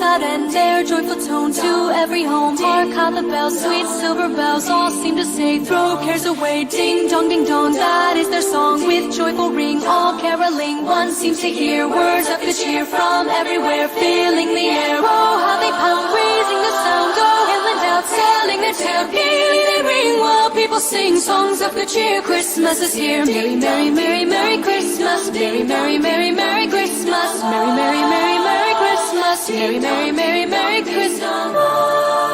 without end, their joyful tone to every home. Hark how the bells, sweet silver bells, all seem to say, throw cares away. Ding dong, that is their song. With joyful ring, all caroling, one seems to hear words of good cheer from everywhere, filling the air. Oh, how they pound, raising the sound, go inland out, selling their tale. Gaily they ring while people sing songs of good cheer. Christmas is here. Merry, merry, merry, merry Christmas. Merry, merry, merry, merry Christmas. Merry, merry, merry, merry Christmas. Merry, merry, merry, merry Christmas.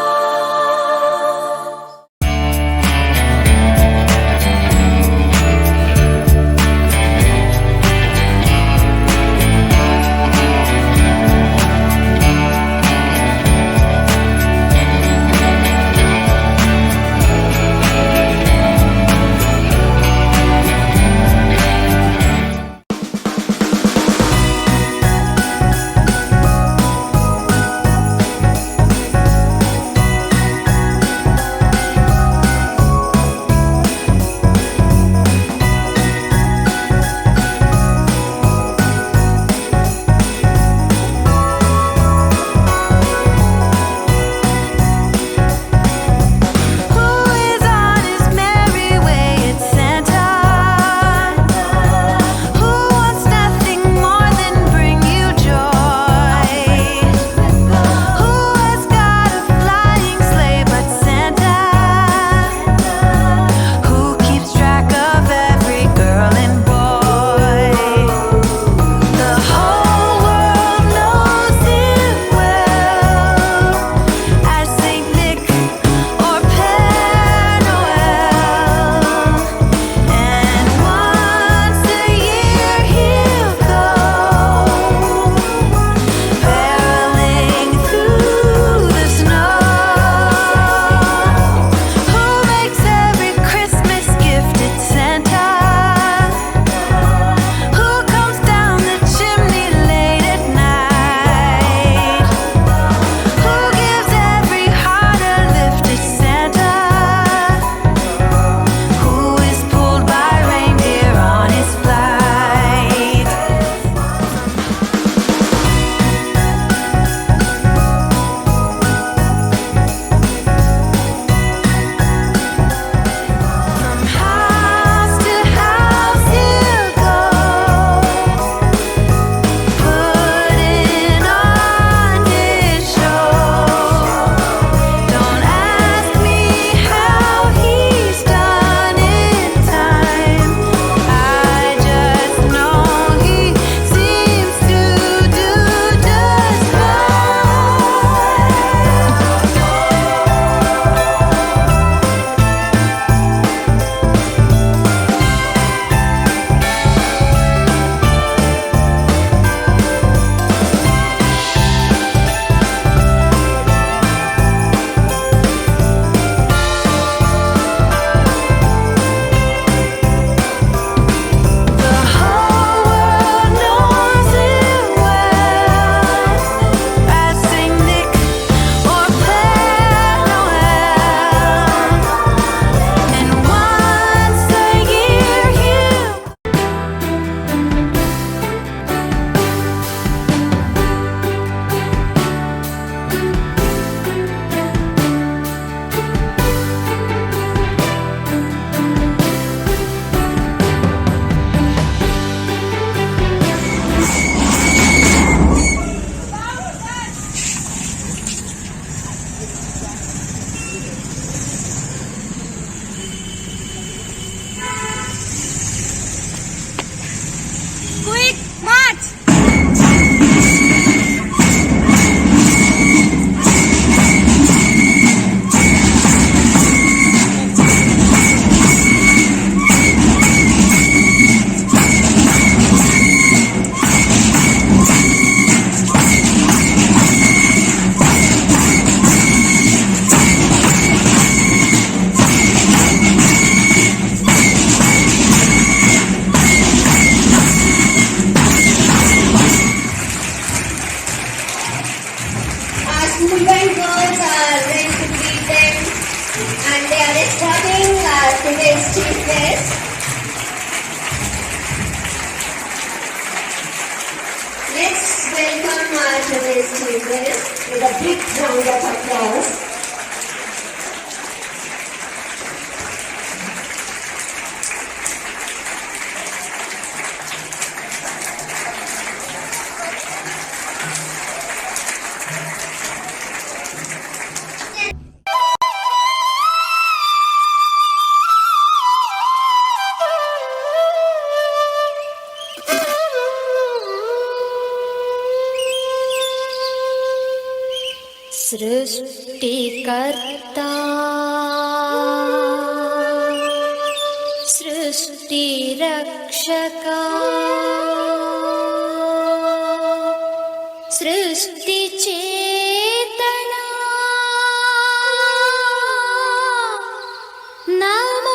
today's chief guest. Let's welcome our today's students with a big round of applause. सृष्टिकर्ता सृष्टिरक्षका सृष्टिचेतना नमो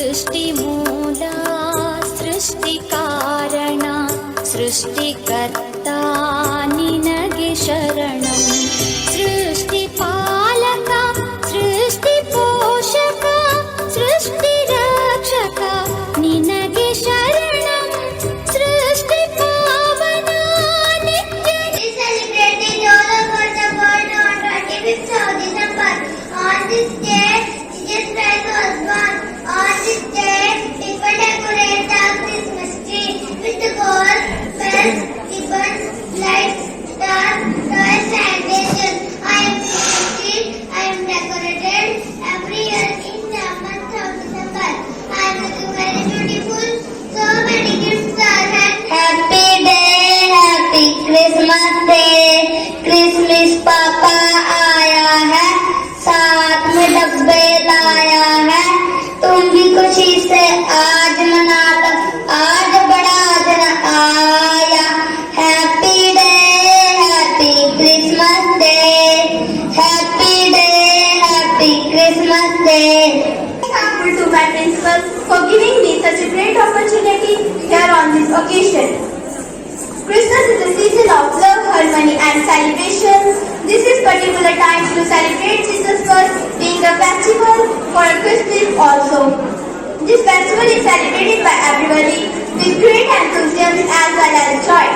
सृष्टिमूला सृष्टिकारण सृष्टिकर्ता निनगे शरणं सृष्टिपालक सृष्टिपोषक सृष्टिरक्षक निनगे शरणं सृष्टिपावन नित्य We celebrated all over the world on 25th of December. On this day, Jesus Christ was born. On this day, people decorate the Christmas tree with gold, bells, ribbons, lights, stars, toys, and angels. I am Christmas I am decorated every year in the month of December. I am looking very beautiful. So many gifts are handed. Happy day, happy Christmas day. Christmas पापा आया है, साथ में डब्बे लाया है, तुम भी खुशी से आज मनाता, आज बड़ा दिन आया। Happy day, happy Christmas day, happy day, happy Christmas day. Thankful to my principal for giving me such a great opportunity here on this occasion. Christmas is a season of love, harmony and celebration. This is particular time to celebrate Jesus' birth, being a festival for Christians also. This festival is celebrated by everybody with great enthusiasm as well as joy.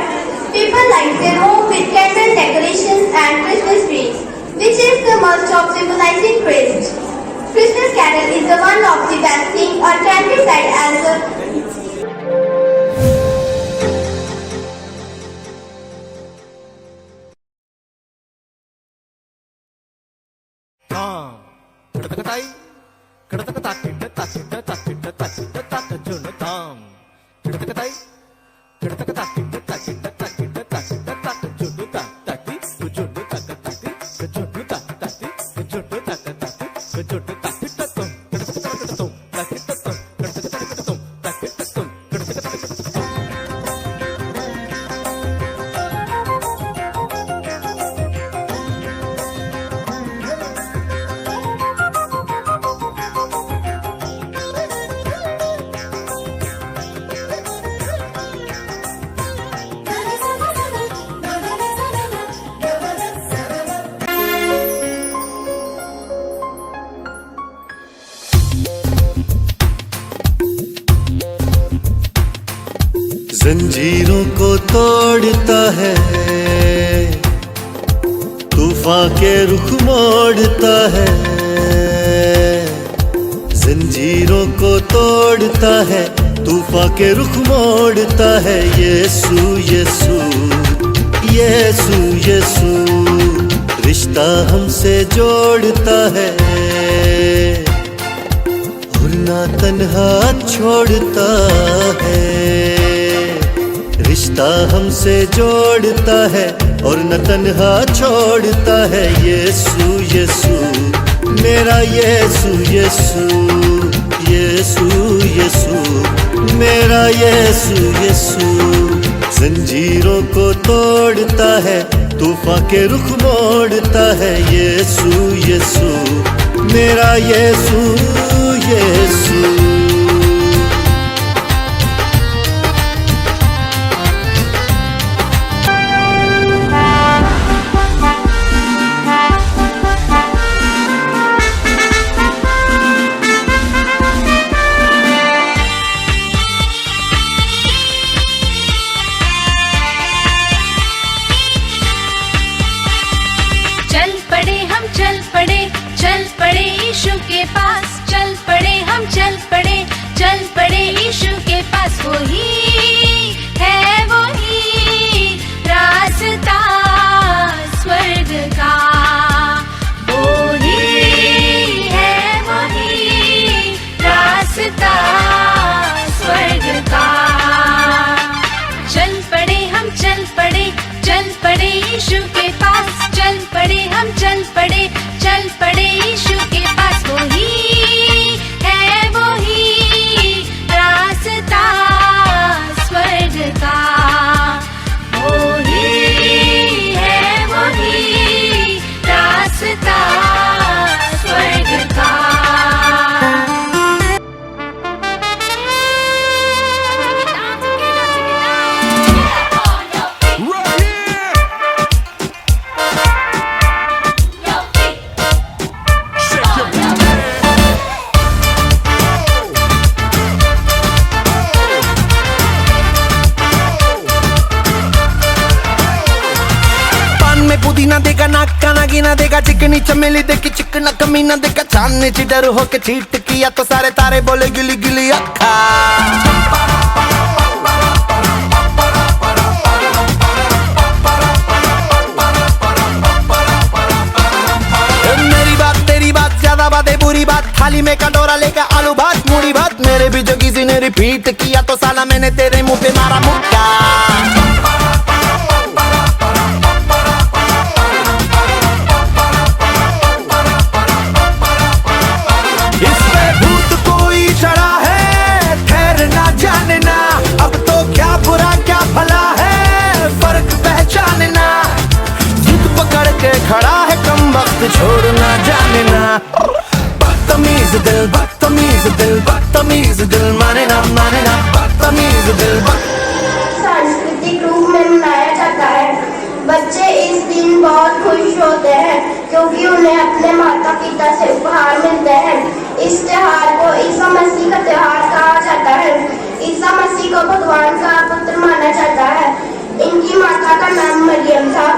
People light their home with candle decorations and Christmas trees, which is the most of symbolizing Christ. Christmas carol is the one of the best thing or can be said as a కిడతకతాయి కిడతకతా కిడ్డ తకిడ్డ తకిడ్డ తకిడ్డ తక జునుతాం కిడతకతాయి కిడతకతా కిడ్డ తకిడ్డ తకిడ్డ తకిడ్డ తక జునుతా తకి June తక తకి June తక తకి June తక తకి June తకిడ్డతం కిడతకతం తకిడ్డతం కిడతకతం తకిడ్డతం కిడతకతం जंजीरों को तोड़ता है, तूफान के रुख मोड़ता है। जंजीरों को तोड़ता है, तूफान के रुख मोड़ता है। यीशु यीशु यीशु यीशु रिश्ता हमसे जोड़ता है और ना तन्हा छोड़ता है। रिश्ता हमसे जोड़ता है और न तन्हा छोड़ता है। यीशु यीशु मेरा यीशु यीशु यीशु यीशु मेरा यीशु यीशु जंजीरों को तोड़ता है, तूफान के रुख मोड़ता है। यीशु यीशु मेरा यीशु यीशु पड़े यीशु के पास, चल पड़े हम चल पड़े यीशु के पास। वही है वही रास्ता स्वर्ग का, वही है वही रास्ता स्वर्ग का। चल पड़े हम चल पड़े यीशु के पास, चल पड़े हम चल पड़े यीशु के पास। वही है वही रास्ता स्वर्ग का, वही है वही रास्ता स्वर्ग का। पुदीना देगा नाका नागिना देगा, चिकनी चमेली देखी चिकना कमीना देगा, चांदनी चिडर होके चीट किया तो सारे तारे बोले गिली गिली अक्खा। मेरी बात तेरी बात ज्यादा बातें बुरी बात, थाली में कटोरा लेकर आलू भात मूढ़ी भात, मेरे भी जो किसी ने रिपीट किया तो साला मैंने तेरे मुंह पे मारा मुक्का। अब तो क्या बुरा क्या भला है फर्क पहचानना, जिद पकड़ के खड़ा है कम वक्त छोड़ना जानना। बदतमीज दिल बदतमीज दिल माने ना बदतमीज दिल। सांस्कृतिक रूप में मनाया जाता है। बच्चे इस दिन बहुत खुश होते हैं क्योंकि उन्हें अपने माता पिता से उपहार मिलते हैं। इस त्योहार को ईसा मसीह का त्योहार कहा जाता है। ईसा मसीह को भगवान का पुत्र माना जाता है। इनकी माता का नाम मरियम था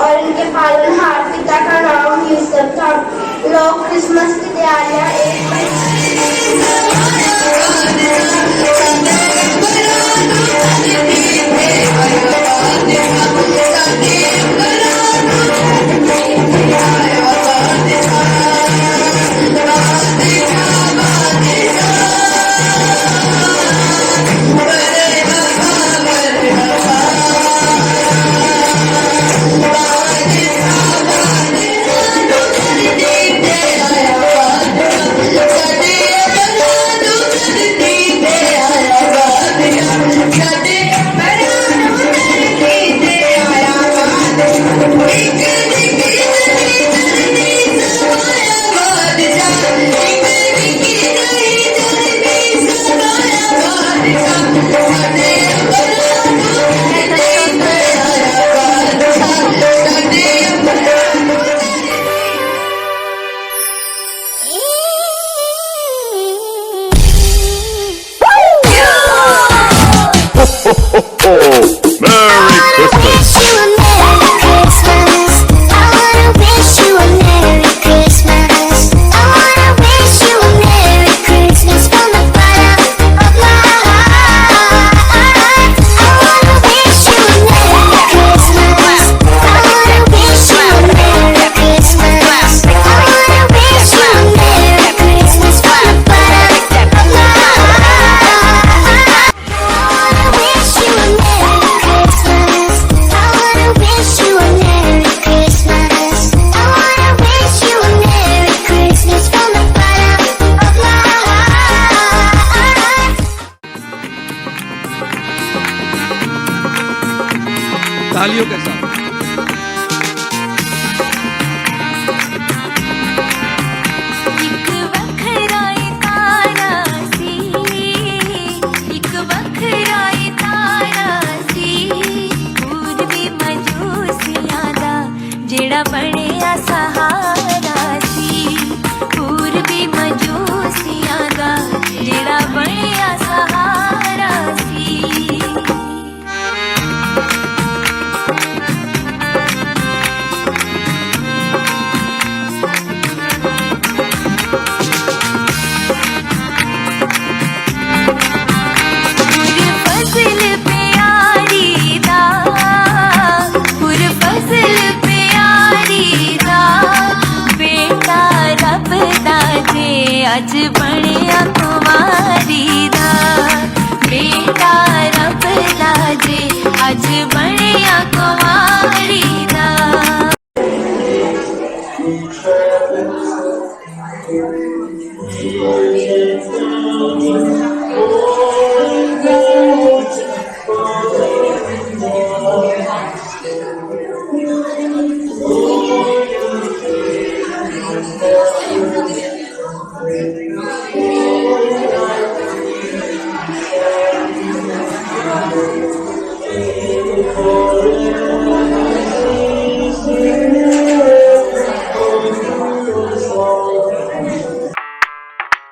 और इनके पालनहार पिता का नाम यूसुफ था। लोग क्रिसमस की तैयारियां तालियों के साथ। जेड़ा बड़िया सहारा सी, पूर्वी मजूसियां दा जेड़ा बड़िया सहारा सी।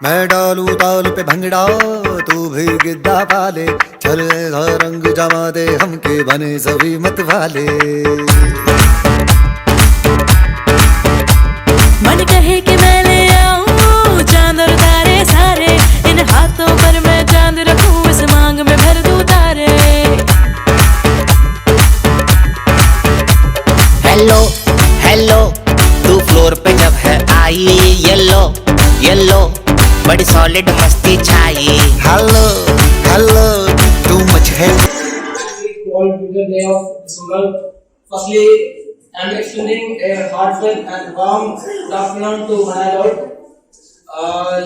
मैं डालू ताल पे भंगड़ा तू भी गिद्दा पाले चल ऐसा रंग जमा दे हमके बने सभी मत वाले मन कहे कि मैं ले आऊं चांद और तारे सारे, इन हाथों पर मैं चांद रखूं, इस मांग में भर दूं तारे। हेलो हेलो तू फ्लोर पे जब है आई, येलो येलो बड़ी सॉलिड मस्ती छाई। हेलो हेलो तू मच है Day of December. Firstly, I am extending a heartfelt and warm good afternoon to my lord.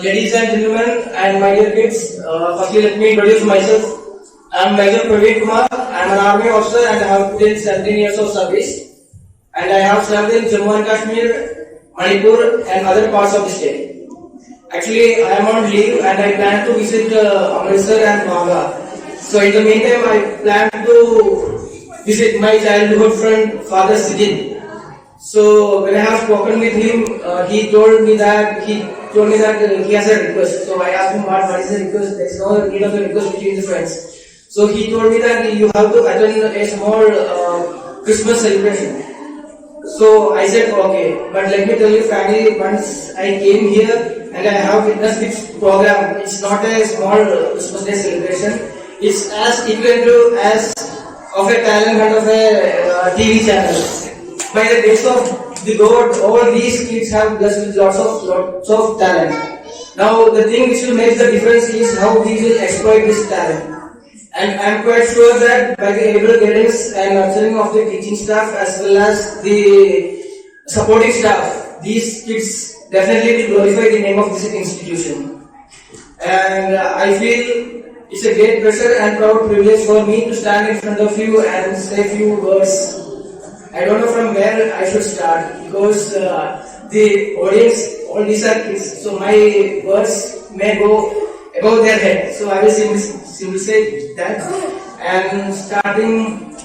Ladies and gentlemen and my dear kids, firstly let me introduce myself. I am Major Praveen Kumar. I am an army officer and I have been 17 years of service. And I have served in Jammu and Kashmir, Manipur and other parts of the state. Actually, I am on leave and I plan to visit Amritsar and Wagah. So in the meantime, I plan to visit my childhood friend Father Sidin. So when I have spoken with him, he told me that he has a request. So I asked him what is the request. There is no need of a request between the friends. So he told me that you have to attend a small Christmas celebration. So I said okay, but let me tell you frankly, once I came here and I have witnessed this program, it's not a small Christmas Day celebration. It's as equivalent as of a talent hunt of a TV channel. By the grace of the God, all these kids have blessed with lots of talent. Now the thing which will make the difference is how we will exploit this talent. And I am quite sure that by the able guidance and nurturing of the teaching staff as well as the supporting staff, these kids definitely will glorify the name of this institution. And I feel it's a great pleasure and proud privilege for me to stand in front of you and say a few words. I don't know from where I should start because the audience, all these are kids, so my words may go above their head. So I will simply say that. And starting,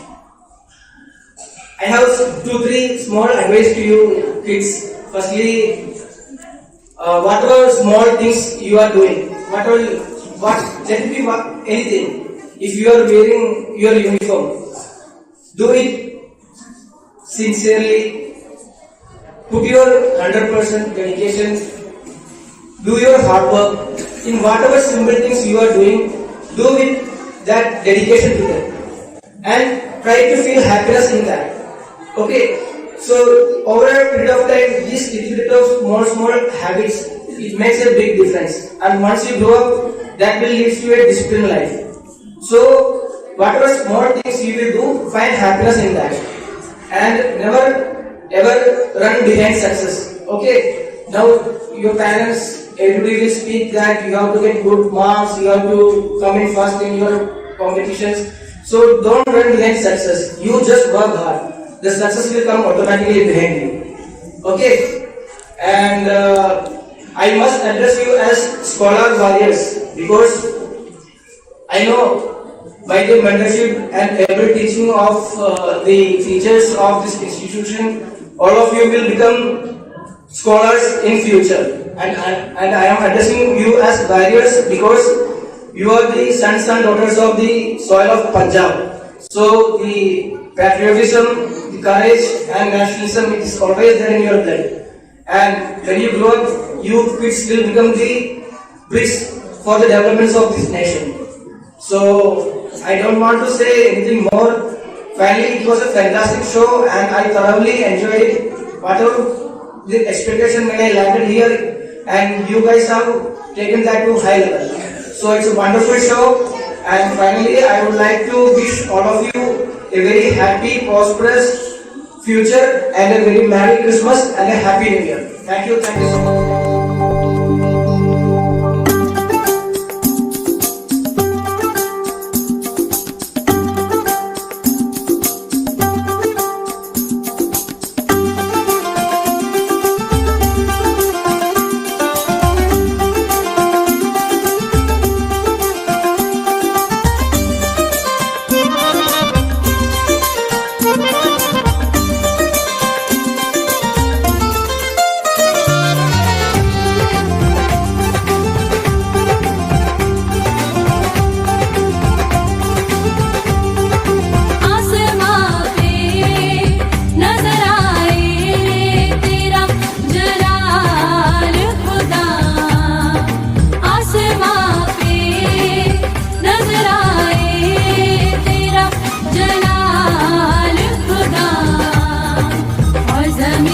I have 2-3 small advice to you kids. Firstly, whatever small things you are doing, let it be anything. If you are wearing your uniform, do it sincerely. Put your 100% dedication. Do your hard work. In whatever simple things you are doing, do with that dedication to them. And try to feel happiness in that. Okay? So, over a period of time, these little bit of small habits, it makes a big difference. And once you grow up, that will lead to a disciplined life. So, whatever small things you will do, find happiness in that. And never ever run behind success. Okay? Now, your parents, everybody will speak that you have to get good marks, you have to come in first in your competitions. So, don't run behind success. You just work hard. The success will come automatically behind you. Okay? And I must address you as scholar warriors because I know by the mentorship and able teaching of the teachers of this institution, all of you will become scholars in future. And I am addressing you as warriors because you are the sons and daughters of the soil of Punjab. So the patriotism, the courage and nationalism, it is always there in your blood. And when you grow up, you kids will become the bricks for the developments of this nation. So I don't want to say anything more. Finally, it was a fantastic show and I thoroughly enjoyed it. Whatever the expectation when I landed here, and you guys have taken that to high level. So it's a wonderful show. And finally, I would like to wish all of you a very happy, prosperous future and a very Merry Christmas and a Happy New Year. Thank you so much.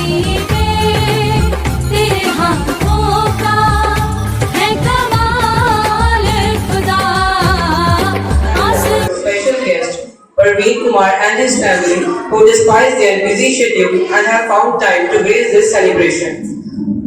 में तेरे हाथों का है कमाल खुदा Special guest Parveen Kumar and his family, who despite their busy schedule and have found time to grace this celebration.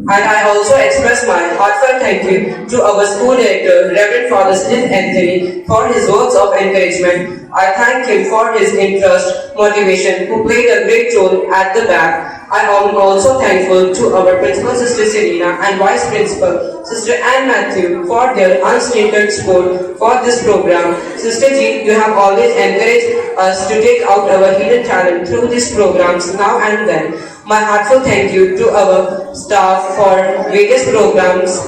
And I also express my heartfelt thank you to our school director, Reverend Father Smith Anthony, for his words of encouragement. I thank him for his interest, motivation, who played a great role at the back. I am also thankful to our principal, Sister Serena, and vice principal, Sister Anne Matthew, for their unstinted support for this program. Sister G, you have always encouraged us to take out our hidden talent through these programs now and then. My heartfelt thank you to our staff for various programs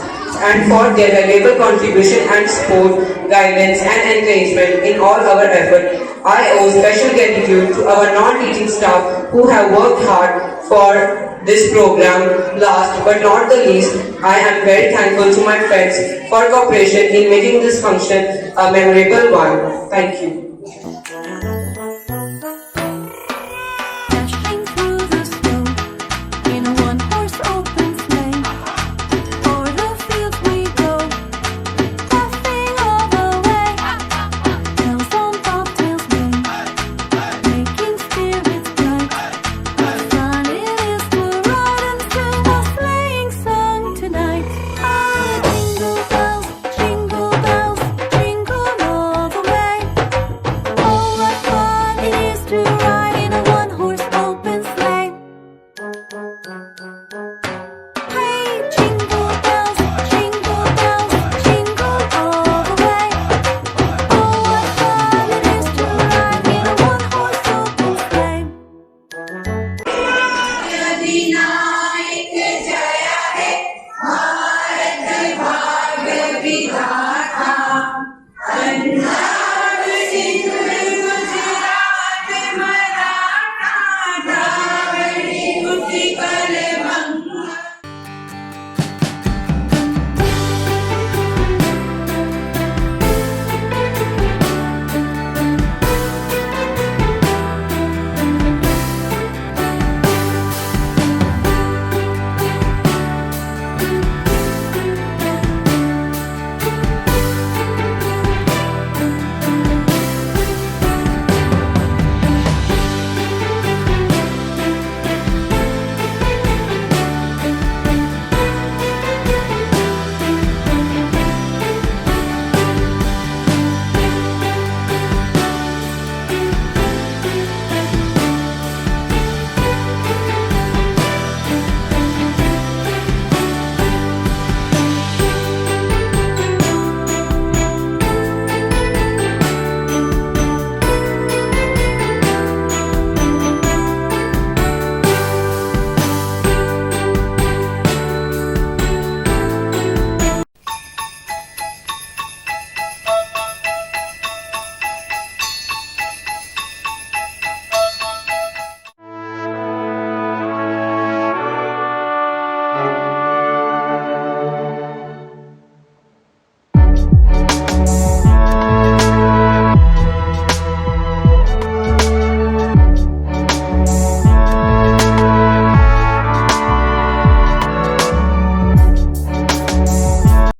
and for their valuable contribution and support, guidance and encouragement in all our effort. I owe special gratitude to our non-teaching staff who have worked hard for this program. Last but not the least, I am very thankful to my friends for cooperation in making this function a memorable one. Thank you. Dashing through the snow in a one-horse open sleigh. O'er the fields we go, laughing all the way. Bells on bobtails ring, making spirits bright. What fun it is to ride and sing a sleighing song tonight! Ah, jingle bells, jingle all the way. Oh, what fun it is to ride in a one-horse open sleigh. Hey, jingle bells, jingle all the way. Oh, what fun it is to ride in a one-horse open sleigh.